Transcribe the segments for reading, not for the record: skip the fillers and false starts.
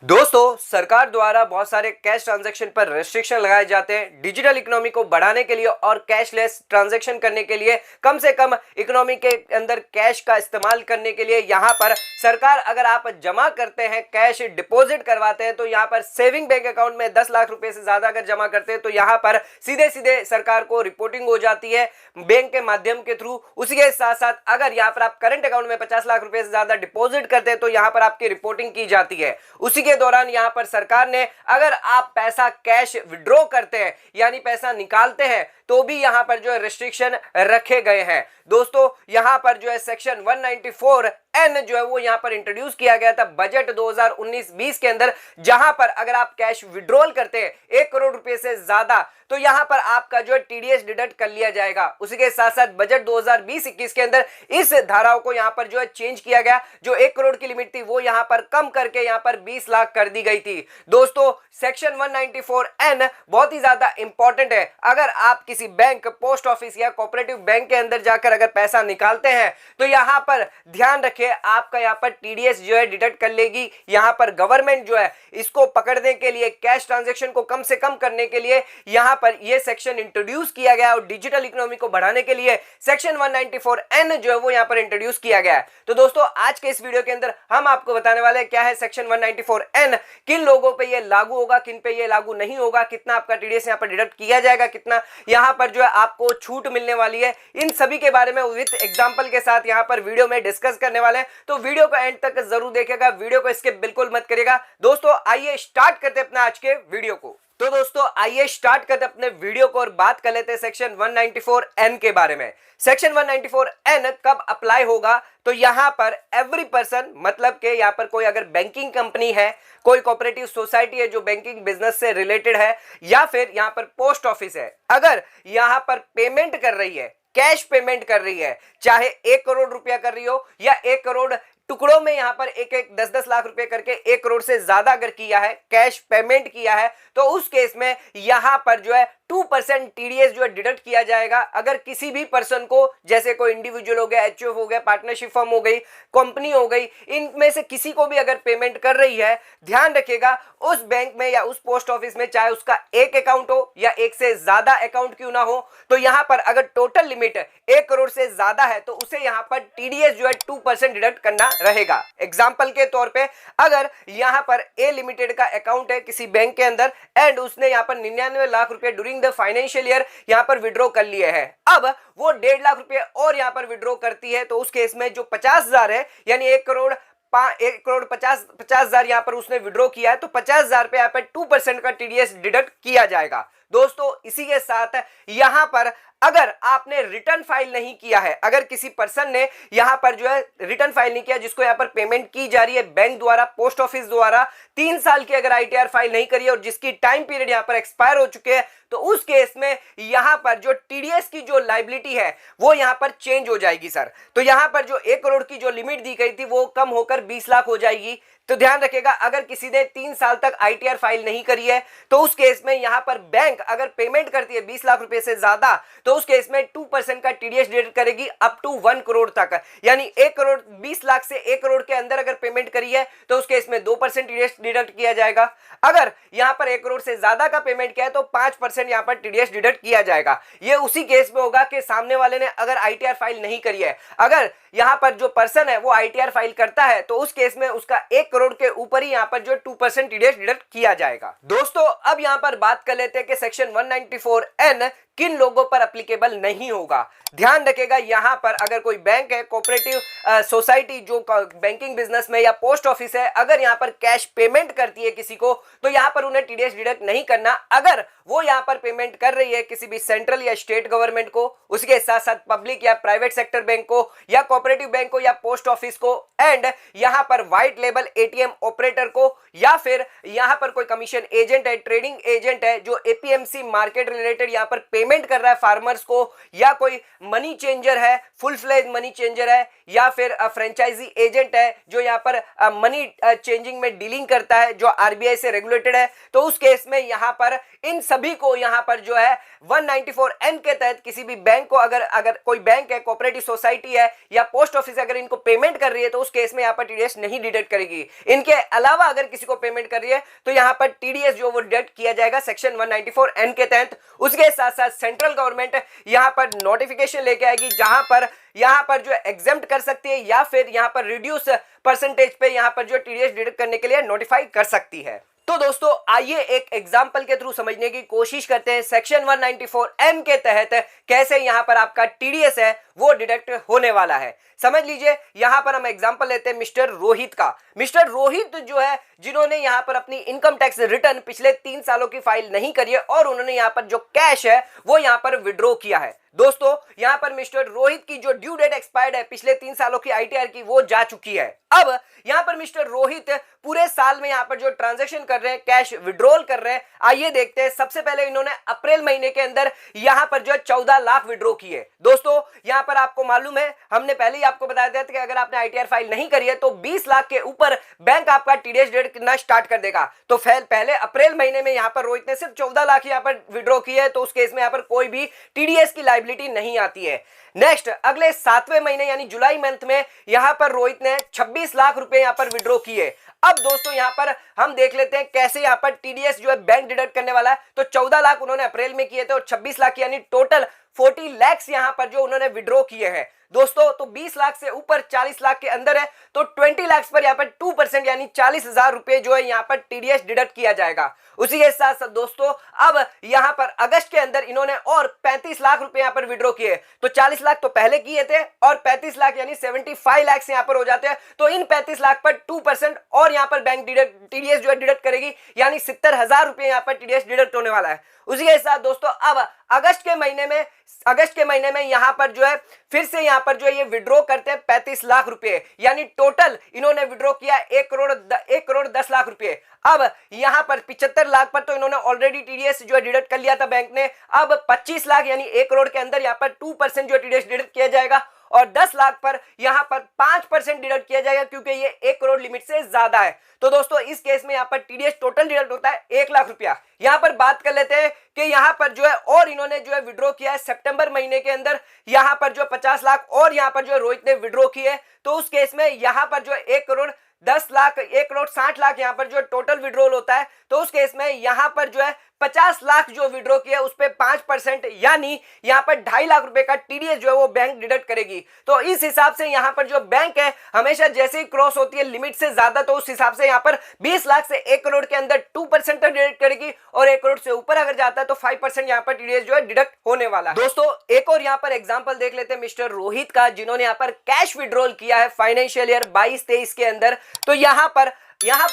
दोस्तों, सरकार द्वारा बहुत सारे कैश ट्रांजैक्शन पर रेस्ट्रिक्शन लगाए जाते हैं डिजिटल इकोनॉमी को बढ़ाने के लिए और कैशलेस ट्रांजैक्शन करने के लिए, कम से कम इकोनॉमी के अंदर कैश का इस्तेमाल करने के लिए। यहाँ पर सरकार, अगर आप जमा करते हैं, कैश डिपॉजिट करवाते हैं, तो यहाँ पर सेविंग बैंक अकाउंट में 10 लाख रुपए से ज्यादा अगर जमा करते हैं तो यहाँ पर सीधे सीधे सरकार को रिपोर्टिंग हो जाती है बैंक के माध्यम के थ्रू। उसी के साथ साथ अगर यहाँ पर आप करंट अकाउंट में 50 लाख रुपए से ज्यादा डिपॉजिट करते हैं तो यहाँ पर आपकी रिपोर्टिंग की जाती है। उसी के दौरान यहां पर सरकार ने, अगर आप पैसा कैश विड्रॉ करते हैं यानी पैसा निकालते हैं, तो भी यहां पर जो है रिस्ट्रिक्शन रखे गए हैं। दोस्तों, यहां पर जो है सेक्शन 194N जो है वो यहां पर इंट्रोड्यूस किया गया था बजट 2019-20 के अंदर, जहां पर अगर आप कैश विड्रॉल करते हैं 1 करोड़ रुपए से ज्यादा, तो यहां पर आपका जो है टीडीएस डिडक्ट कर लिया जाएगा। उसी के साथ साथ बजट 2020-21 के अंदर इस धाराओं को यहां पर जो है चेंज किया गया। जो 1 करोड़ की लिमिट थी वो यहां पर कम करके यहां पर 20 लाख कर दी गई थी। दोस्तों, सेक्शन 194N बहुत ही ज्यादा इंपॉर्टेंट है। अगर आप किसी बैंक, पोस्ट ऑफिस या कोऑपरेटिव बैंक के अंदर जाकर अगर पैसा निकालते हैं तो यहां पर ध्यान रखिए, आपका यहां पर टीडीएस जो है डिडक्ट कर लेगी। यहां पर गवर्नमेंट जो है इसको पकड़ने के लिए, कैश ट्रांजैक्शन को कम से कम करने के लिए यहां पर यह सेक्शन इंट्रोड्यूस किया गया और डिजिटल इकोनॉमी को बढ़ाने के लिए सेक्शन 194N जो है वो यहां पर इंट्रोड्यूस किया गया है। तो दोस्तों, आज के इस वीडियो के अंदर हम आपको बताने वाले हैं क्या है सेक्शन 194N, किन लोगों पे ये लागू होगा, किन पे ये लागू नहीं होगा, कितना आपका टीडीएस यहां पर डिडक्ट किया जाएगा, कितना यहां पर जो है आपको छूट मिलने वाली है। इन सभी के बारे में विद एग्जांपल के साथ यहां पर वीडियो में डिस्कस करने वाले हैं। तो वीडियो को एंड तक जरूर देखिएगा, वीडियो को स्किप बिल्कुल मत करिएगा। दोस्तों, आइए स्टार्ट करते हैं अपना आज के वीडियो को। तो दोस्तों, आइए स्टार्ट करते अपने वीडियो को और बात कर लेते हैं सेक्शन 194N के बारे में। सेक्शन 194N कब अप्लाई होगा? तो यहां पर एवरी पर्सन, मतलब कि यहां पर कोई अगर बैंकिंग कंपनी है, कोई कोऑपरेटिव सोसाइटी है जो बैंकिंग बिजनेस से रिलेटेड है, या फिर यहां पर पोस्ट ऑफिस है, अगर यहां पर पेमेंट कर रही है, कैश पेमेंट कर रही है, चाहे 1 करोड़ रुपया कर रही हो या 1 करोड़ टुकड़ों में यहां पर एक 10-10 लाख रुपए करके 1 करोड़ से ज्यादा अगर किया है, कैश पेमेंट किया है, तो उस केस में यहां पर जो है 2% टीडीएस जो है डिडक्ट किया जाएगा। अगर किसी भी पर्सन को, जैसे कोई इंडिविजुअल हो गया, एचयूएफ हो गया, पार्टनरशिप फर्म हो गई, कंपनी हो गई, इनमें से किसी को भी अगर पेमेंट कर रही है, ध्यान रखिएगा उस बैंक में या उस पोस्ट ऑफिस में, चाहे उसका एक अकाउंट हो या एक से ज्यादा अकाउंट क्यों ना हो, तो यहां पर अगर टोटल लिमिट 1 करोड़ से ज्यादा है तो उसे यहां पर टीडीएस जो है 2% डिडक्ट करना रहेगा। एग्जाम्पल के तौर पर, अगर यहां पर ए लिमिटेड का अकाउंट है किसी बैंक के अंदर एंड उसने यहां पर 99 लाख रुपए ड्यूरिंग द फाइनेंशियल ईयर यहां पर विड्रॉ कर लिए हैं, अब वो 1.5 लाख रुपए और यहां पर विड्रॉ करती है, तो उस केस में जो 50,000 है, यानी 1 करोड़ 50,000 यहां पर उसने विड्रॉ किया है, तो 50,000 पे यहां पर 2% का टीडीएस डिडक्ट किया जाएगा। दोस्तों, इसी के साथ यहां पर अगर आपने रिटर्न फाइल नहीं किया है, अगर किसी पर्सन ने यहां पर जो है रिटर्न फाइल नहीं किया, जिसको यहां पर पेमेंट की जा रही है बैंक द्वारा, पोस्ट ऑफिस द्वारा, 3 साल की अगर आईटीआर फाइल नहीं करी है और जिसकी टाइम पीरियड यहां पर एक्सपायर हो चुके हैं, तो उस केस में यहां पर जो टीडीएस की जो लायबिलिटी है वो यहां पर चेंज हो जाएगी सर। तो यहां पर जो 1 करोड़ की जो लिमिट दी गई थी वो कम होकर 20 लाख हो जाएगी। तो ध्यान रखिएगा, अगर किसी ने 3 साल तक आईटीआर फाइल नहीं करी है, तो उस केस में यहां पर बैंक अगर पेमेंट करती है 20 लाख रुपए से ज्यादा, तो उस केस में 2% का टीडीएस डिडक्ट करेगी अप टू 1 करोड़ तक। यानी 1 करोड़ 20 लाख से 1 करोड़ के अंदर अगर पेमेंट करी है तो उस केस में 2% टीडीएस डिडक्ट किया जाएगा। अगर यहां पर 1 करोड़ से ज्यादा का पेमेंट किया है तो 5% यहां पर टीडीएस डिडक्ट किया जाएगा। ये उसी केस में होगा कि सामने वाले ने अगर आईटीआर फाइल नहीं करी है, अगर यहां पर जो पर्सन है वो आईटीआर फाइल करता है, तो उस केस में उसका 1 करोड़ के ऊपर ही यहां पर जो 2% टीडीएस डिडक्ट किया जाएगा। दोस्तों, अब यहां पर बात कर लेते हैं कि सेक्शन 194N किन लोगों पर एप्लीकेबल नहीं होगा। ध्यान रखिएगा, यहां पर अगर कोई बैंक है, कोऑपरेटिव सोसाइटी जो बैंकिंग बिजनेस में, या पोस्ट ऑफिस है, अगर यहां पर कैश पेमेंट करती है किसी को, तो यहां पर उन्हें टीडीएस डिडक्ट नहीं करना। अगर वो यहां पर पेमेंट कर रही है किसी भी सेंट्रल या स्टेट गवर्नमेंट को, उसके साथ साथ पब्लिक या प्राइवेट सेक्टर बैंक को, या कोऑपरेटिव बैंक को, या पोस्ट ऑफिस को, एंड यहां पर व्हाइट लेबल एटीएम ऑपरेटर को, या फिर यहां पर कोई कमीशन एजेंट है, ट्रेडिंग एजेंट है जो एपीएमसी मार्केट रिलेटेड यहां पर पेमेंट कर रहा है फार्मर्स को, या कोई मनी चेंजर है, फुल फ्लेज मनी चेंजर है, या फिर फ्रेंचाइजी एजेंट है जो यहां पर मनी चेंजिंग में डीलिंग करता है, जो आरबीआई से रेगुलेटेड है, तो उस केस में यहां पर इन सभी को यहां पर जो है 194N के तहत किसी भी बैंक को, अगर कोई बैंक है, कोऑपरेटिव सोसाइटी है या पोस्ट ऑफिस अगर इनको पेमेंट कर रही है, तो उस केस में यहां पर टीडीएस नहीं डिडक्ट करेगी। इनके अलावा अगर किसी को पेमेंट कर रही है तो यहाँ पर टीडीएस जो वो डिडक्ट किया जाएगा सेक्शन 194N के तहत। उसके साथ साथ सेंट्रल गवर्नमेंट यहाँ पर नोटिफिकेशन लेके आएगी जहां पर यहाँ पर जो एग्जेम्प्ट कर सकती है या फिर यहाँ पर रिड्यूस परसेंटेज पे यहाँ पर जो टीडीएस डिडक्ट करने के लिए नोटिफाई कर सकती है। तो दोस्तों आइए एक एग्जाम्पल के थ्रू समझने की कोशिश करते हैं सेक्शन 194N के तहत कैसे यहां पर आपका टीडीएस है वो डिडक्ट होने वाला है। समझ लीजिए यहां पर हम एग्जांपल लेते हैं मिस्टर रोहित का। मिस्टर रोहित जो है जिन्होंने यहां पर अपनी इनकम टैक्स रिटर्न पिछले 3 सालों की फाइल नहीं करी है और उन्होंने यहां पर जो कैश है वो यहां पर विड्रॉ किया है। दोस्तों यहां पर मिस्टर रोहित की जो ड्यू डेट एक्सपायर्ड है पिछले 3 सालों की आईटीआर की वो जा चुकी है। अब यहां पर मिस्टर रोहित पूरे साल में यहां पर जो ट्रांजैक्शन कर रहे हैं, कैश विड्रॉल कर रहे हैं, आइए देखते हैं। सबसे पहले इन्होंने अप्रैल महीने के अंदर यहां पर जो 14 लाख विड्रॉ किए। दोस्तों यहां पर आपको मालूम है, हमने पहले ही आपको बताया था कि अगर आपने आईटीआर फाइल नहीं करी है तो 20 लाख के ऊपर बैंक आपका टीडीएस डिडक्ट करना स्टार्ट कर देगा। तो पहले अप्रैल महीने में यहां पर रोहित ने सिर्फ 14 लाख यहां पर विड्रॉ किए, तो उस केस में यहां पर कोई भी टीडीएस की लायबिलिटी नहीं आती है। नेक्स्ट अगले 7वें महीने यानी जुलाई मंथ में यहां पर रोहित ने 26 लाख रुपए यहां पर विड्रॉ किए। अब दोस्तों यहां पर हम देख लेते हैं कैसे यहां पर टीडीएस जो है बैंक डिडक्ट करने वाला है। तो 14 लाख उन्होंने अप्रैल में किए थे और 26 लाख यानी टोटल 40 लाख यहां पर जो उन्होंने विड्रॉ किए हैं। दोस्तों तो 20 लाख से ऊपर 40 लाख के अंदर है तो 20 लाख पर यहां पर 2% यानी 40,000 रुपए जो है यहां पर टीडीएस डिडक्ट किया जाएगा। उसी के साथ साथ दोस्तों अब यहां पर अगस्त के अंदर इन्होंने और 35 लाख रुपए यहां पर विड्रॉ किए। तो 40 लाख तो पहले किए थे और 35 लाख यानी 75 लाख यहां पर हो जाते हैं। तो इन 35 लाख पर 2% और यहां पर बैंक टीडीएस जो है डिडक्ट करेगी यानी 70,000 रुपए यहां पर टीडीएस डिडक्ट होने वाला है। उसी के साथ दोस्तों अब अगस्त के महीने में यहां पर जो है फिर से यहां पर जो है ये विड्रॉ करते हैं 35 लाख रुपए, यानी टोटल इन्होंने विड्रॉ किया 1 करोड़ 10 लाख रुपए। अब यहां पर 75 लाख पर तो इन्होंने ऑलरेडी टीडीएस जो है डिडक्ट कर लिया था बैंक ने। अब 25 लाख यानी 1 करोड़ के अंदर यहां पर 2% जो टीडीएस डिडक्ट किया जाएगा और 10 लाख पर यहां पर 5% डिडक्ट किया जाएगा क्योंकि ये 1 करोड़ लिमिट से ज्यादा है। तो दोस्तों इस केस में यहां पर टीडीएस टोटल डिडक्ट होता है 1 लाख रुपया। यहां पर बात कर लेते हैं कि यहां पर जो है और इन्होंने जो है विड्रॉ किया है सितंबर महीने के अंदर यहां पर जो 50 लाख और यहां पर जो रोहित ने विड्रॉ किए। तो उस केस में यहां पर जो 1 करोड़ 10 लाख 1 करोड़ 60 लाख यहां पर जो टोटल विड्रॉल होता है। तो उस केस में यहां पर जो है 50 लाख जो विड्रॉ किया उस पे 5% यानी यहां पर 2.5 लाख रुपए का टीडीएस जो है वो बैंक डिडक्ट करेगी। तो इस हिसाब से यहां पर जो बैंक है हमेशा जैसे ही क्रॉस होती है लिमिट से ज्यादा तो उस हिसाब से यहां पर 20 लाख से 1 करोड़ के अंदर 2% तक डिडक्ट करेगी और 1 करोड़ से ऊपर अगर जाता है तो 5% यहां पर टीडीएस जो है डिडक्ट होने वाला है। दोस्तों एक और यहां पर एग्जांपल देख लेते हैं मिस्टर रोहित का, जिन्होंने यहां पर कैश विड्रॉल किया है फाइनेंशियल ईयर 22-23 के अंदर। तो यहां पर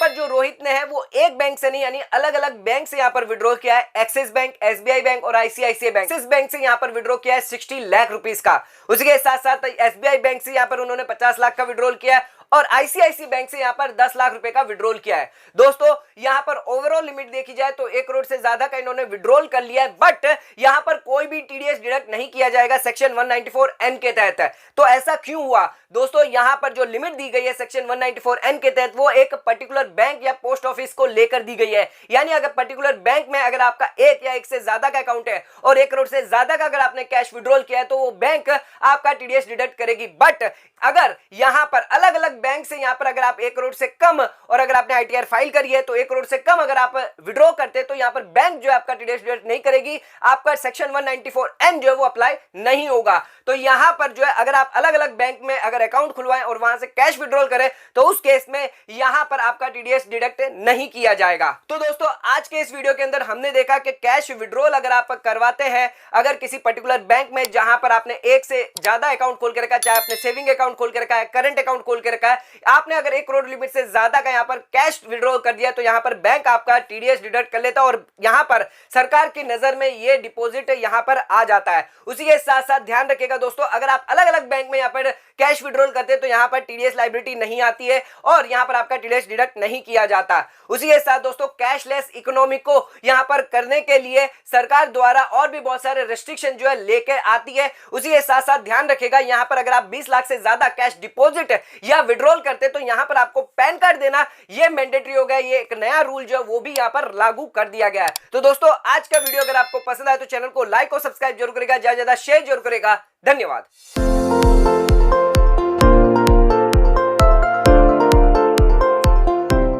जो रोहित ने है वो एक बैंक से नहीं यानी अलग अलग बैंक से यहां पर विड्रॉ किया है। एक्सिस बैंक, एसबीआई बैंक और आईसीआईसीआई बैंक। एक्सिस बैंक से यहां पर विड्रॉ किया है 60 लाख रुपीस का। उसके साथ साथ एसबीआई बैंक से यहां पर उन्होंने 50 लाख का विड्रॉल किया है और आईसीआईसीआई बैंक से यहां पर 10 लाख रुपए का विड्रॉल किया है। दोस्तों यहां पर ओवरऑल लिमिट देखी जाए तो 1 करोड़ से ज्यादा का इन्होंने विड्रॉल कर लिया है, बट यहां पर कोई भी टीडीएस डिडक्ट नहीं किया जाएगा सेक्शन 194N के तहत। तो ऐसा क्यों हुआ दोस्तों? यहां पर जो लिमिट दी गई है सेक्शन 194N के तहत वो एक पर्टिकुलर बैंक या पोस्ट ऑफिस को लेकर दी गई है। यानी अगर पर्टिकुलर बैंक में अगर आपका एक या एक से ज्यादा का अकाउंट है और 1 करोड़ से ज्यादा का अगर आपने कैश विड्रॉल किया है तो वो बैंक आपका टीडीएस डिडक्ट करेगी। बट अगर यहां पर अलग अलग बैंक से यहां पर अगर आप 1 करोड़ से कम और अगर आपने आईटीआर फाइल करी है तो 1 करोड़ से कम अगर आप विड्रॉ करते हैं तो यहां पर बैंक जो है आपका टीडीएस डिडक्ट नहीं करेगी, आपका सेक्शन 194N जो है वो अप्लाई नहीं होगा। तो यहां पर जो है अगर आप अलग अलग बैंक में अगर अकाउंट खुलवाएं और वहां से कैश विड्रॉल करें तो उस केस में यहां पर आपका टीडीएस डिडक्ट नहीं किया जाएगा। तो दोस्तों आज के इस वीडियो के अंदर हमने देखा कि कैश विड्रॉल अगर आप करवाते हैं अगर किसी पर्टिकुलर बैंक में जहां पर आपने एक से ज्यादा अकाउंट खोल के रखा है, चाहे आपने सेविंग अकाउंट खोल के रखा है, करंट अकाउंट खोल के रखा है, आपने अगर 1 करोड़ लिमिट से ज्यादा का यहां पर कैश विड्रॉल कर दिया तो यहां पर बैंक आपका टीडीएस डिडक्ट कर लेता है और यहां पर सरकार की नजर में ये डिपॉजिट यहां पर आ जाता है। उसी के साथ साथ ध्यान रखिएगा दोस्तों, अगर आप अलग अलग बैंक में यहां पर कैश विड्रॉल करते हैं तो यहां पर टीडीएस लायबिलिटी नहीं आती है और यहां पर आपका टीडीएस डिडक्ट नहीं किया जाता। उसी के साथ दोस्तों कैशलेस इकोनॉमी को यहां पर करने के लिए सरकार द्वारा और भी बहुत सारे रेस्ट्रिक्शन जो है लेकर आती है। उसी के साथ साथ ध्यान रखिएगा यहां पर अगर आप 20 लाख से ज्यादा कैश डिपॉजिट या विड्रॉल करते तो यहां पर आपको पैन कार्ड देना ये मैंडेटरी हो गया। ये एक नया रूल जो है वो भी यहां पर लागू कर दिया गया है। तो दोस्तों आज का वीडियो अगर आपको पसंद आए तो चैनल को लाइक और सब्सक्राइब जरूर करेगा, ज्यादा से ज्यादा शेयर जरूर करेगा। धन्यवाद।